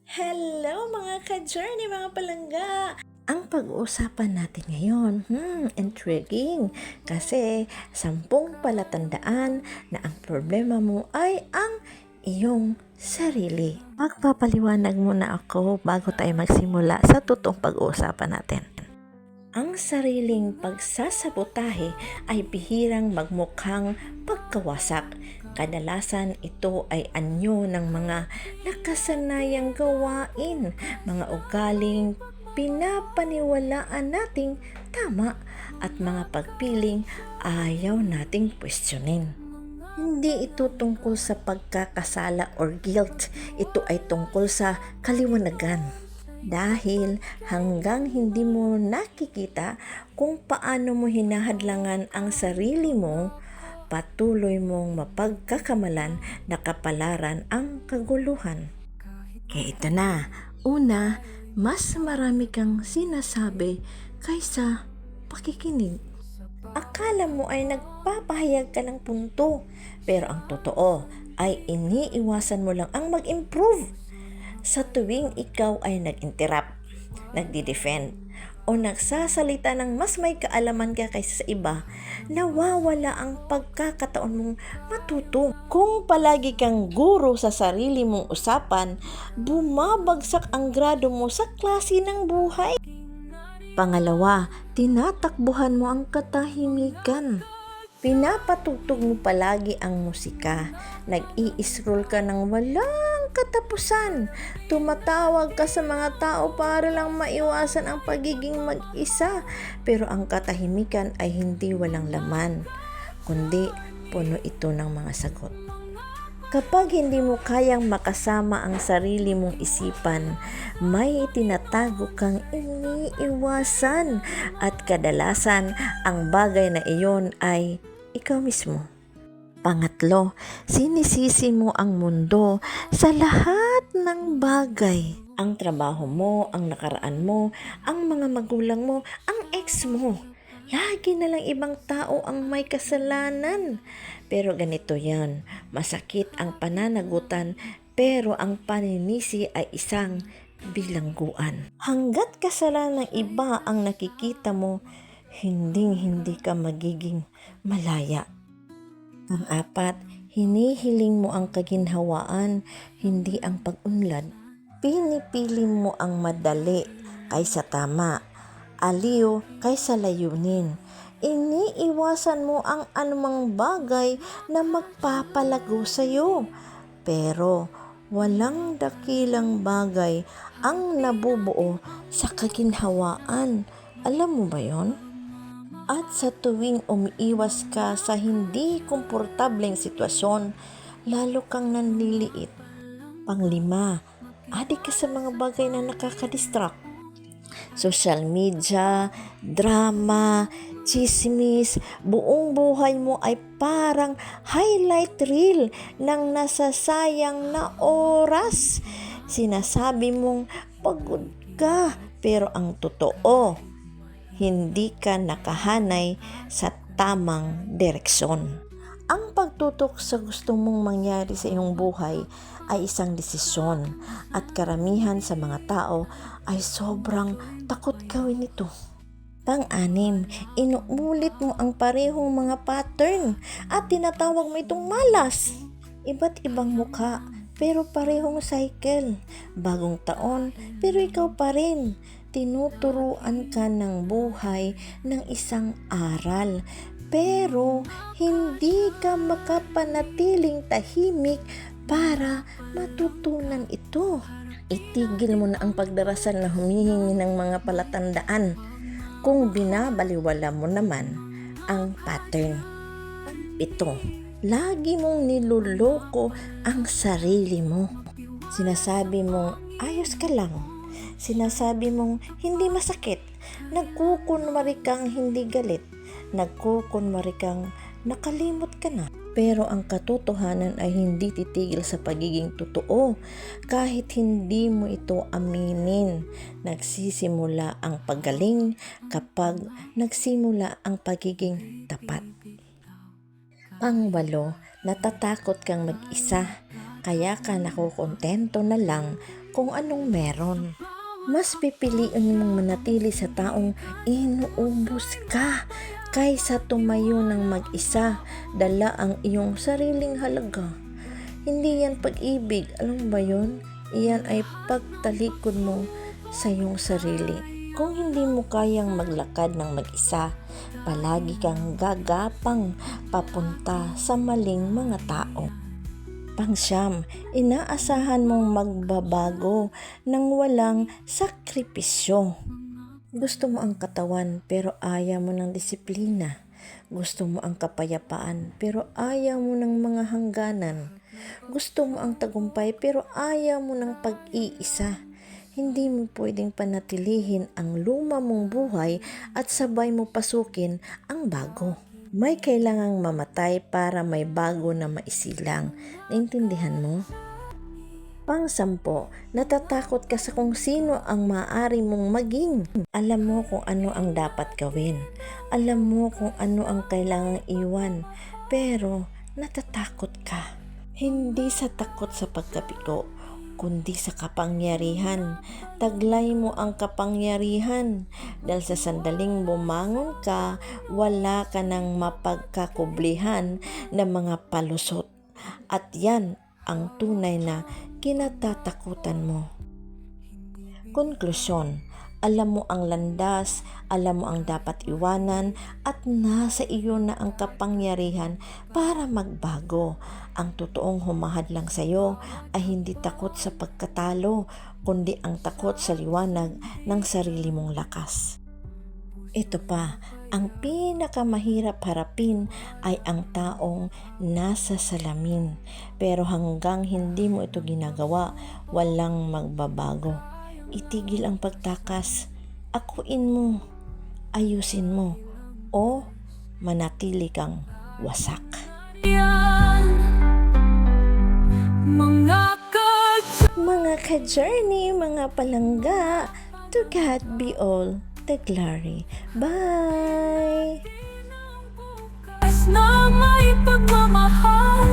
Hello mga ka-journey, mga palangga! Ang pag-uusapan natin ngayon, intriguing. Kasi 10 palatandaan na ang problema mo ay ang iyong sarili. Magpapaliwanag muna ako bago tayo magsimula sa totoong pag-uusapan natin. Ang sariling pagsasabotahe ay bihirang magmukhang pagkawasak. Kadalasan ito ay anyo ng mga nakasanayang gawain, mga ugaling pinapaniwalaan nating tama at mga pagpiling ayaw nating questionin. Hindi ito tungkol sa pagkakasala or guilt, ito ay tungkol sa kaliwanagan. Dahil hanggang hindi mo nakikita kung paano mo hinahadlangan ang sarili mo, patuloy mong mapagkakamalan na kapalaran ang kaguluhan. Kaya ito na, una, mas marami kang sinasabi kaysa pakikinig. Akala mo ay nagpapahayag ka ng punto, pero ang totoo ay iniiwasan mo lang ang mag-improve. Sa tuwing ikaw ay nag-interrupt, nagdi-defend, o nagsasalita ng mas may kaalaman ka kaysa sa iba, nawawala ang pagkakataon mong matuto. Kung palagi kang guro sa sarili mong usapan, bumabagsak ang grado mo sa klase ng buhay. Pangalawa, tinatakbuhan mo ang katahimikan. Pinapatugtog mo palagi ang musika. Nag-i-scroll ka ng walang katapusan. Tumatawag ka sa mga tao para lang maiwasan ang pagiging mag-isa. Pero ang katahimikan ay hindi walang laman, kundi puno ito ng mga sagot. Kapag hindi mo kayang makasama ang sarili mong isipan, may tinatago kang iniiwasan at kadalasan ang bagay na iyon ay ikaw mismo. Pangatlo, sinisisi mo ang mundo sa lahat ng bagay. Ang trabaho mo, ang nakaraan mo, ang mga magulang mo, ang ex mo. Lagi na lang ibang tao ang may kasalanan. Pero ganito yan, masakit ang pananagutan pero ang paninisi ay isang bilangguan. Hanggat kasalanan ng iba ang nakikita mo, hindi ka magiging malaya. Pang-apat, hinihiling mo ang kaginhawaan, hindi ang pag-unlad. Pinipili mo ang madali kaysa tama, aliw kaysa layunin. Iniiwasan mo ang anumang bagay na magpapalago sa iyo. Pero walang dakilang bagay ang nabubuo sa kaginhawaan. Alam mo ba yon? At sa tuwing umiiwas ka sa hindi komportableng sitwasyon, lalo kang nanliliit. Panglima, adik ka sa mga bagay na nakakadistract. Social media, drama, chismis, buong buhay mo ay parang highlight reel ng nasasayang na oras. Sinasabi mong pagod ka, pero ang totoo, hindi ka nakahanay sa tamang direksyon. Ang pagtutok sa gusto mong mangyari sa iyong buhay ay isang desisyon at karamihan sa mga tao ay sobrang takot gawin ito. Pang-anim, inuulit mo ang parehong mga pattern at tinatawag mo itong malas. Iba't ibang mukha pero parehong cycle. Bagong taon pero ikaw pa rin. Tinuturuan ka ng buhay ng isang aral pero hindi ka makapanatiling tahimik para matutunan ito. Itigil mo na ang pagdarasal na humihingi ng mga palatandaan kung binabaliwala mo naman ang pattern. Ito, lagi mong niloloko ang sarili mo. Sinasabi mong ayos ka lang. Sinasabi mong hindi masakit. Nagkukunwari kang hindi galit. Nagkukunwari kang nakalimot ka na. Pero ang katotohanan ay hindi titigil sa pagiging totoo. Kahit hindi mo ito aminin, nagsisimula ang paggaling kapag nagsimula ang pagiging tapat. Pang-8, natatakot kang mag-isa, kaya ka nakukontento na lang kung anong meron. Mas pipiliin mong manatili sa taong inuubos ka kaysa tumayo ng mag-isa, dala ang iyong sariling halaga. Hindi yan pag-ibig, alam ba yun? Iyan ay pagtalikod mo sa iyong sarili. Kung hindi mo kayang maglakad ng mag-isa, palagi kang gagapang papunta sa maling mga tao. Pangsyam, inaasahan mong magbabago nang walang sakripisyo. Gusto mo ang katawan pero ayaw mo ng disiplina. Gusto mo ang kapayapaan pero ayaw mo ng mga hangganan. Gusto mo ang tagumpay pero ayaw mo ng pag-iisa. Hindi mo pwedeng panatilihin ang luma mong buhay at sabay mo pasukin ang bago. May kailangang mamatay para may bago na maisilang. Naintindihan mo? Pang-sampo, natatakot ka sa kung sino ang maaari mong maging. Alam mo kung ano ang dapat gawin. Alam mo kung ano ang kailangang iwan. Pero natatakot ka. Hindi sa takot sa pagkapiko, kundi sa kapangyarihan. Taglay mo ang kapangyarihan dahil sa sandaling bumangon ka, wala ka nang mapagkakublihan na mga palusot. At yan ang tunay na kinatatakutan mo. Konklusyon, alam mo ang landas, alam mo ang dapat iwanan, at nasa iyo na ang kapangyarihan para magbago. Ang totoong humahad lang sa iyo ay hindi takot sa pagkatalo, kundi ang takot sa liwanag ng sarili mong lakas. Ito pa, ang pinakamahirap harapin ay ang taong nasa salamin. Pero hanggang hindi mo ito ginagawa, walang magbabago. Itigil ang pagtakas, akuin mo, ayusin mo, o manatili kang wasak. Mga ka-journey, mga palangga, to God be all the glory. Bye! Na may pagmamahal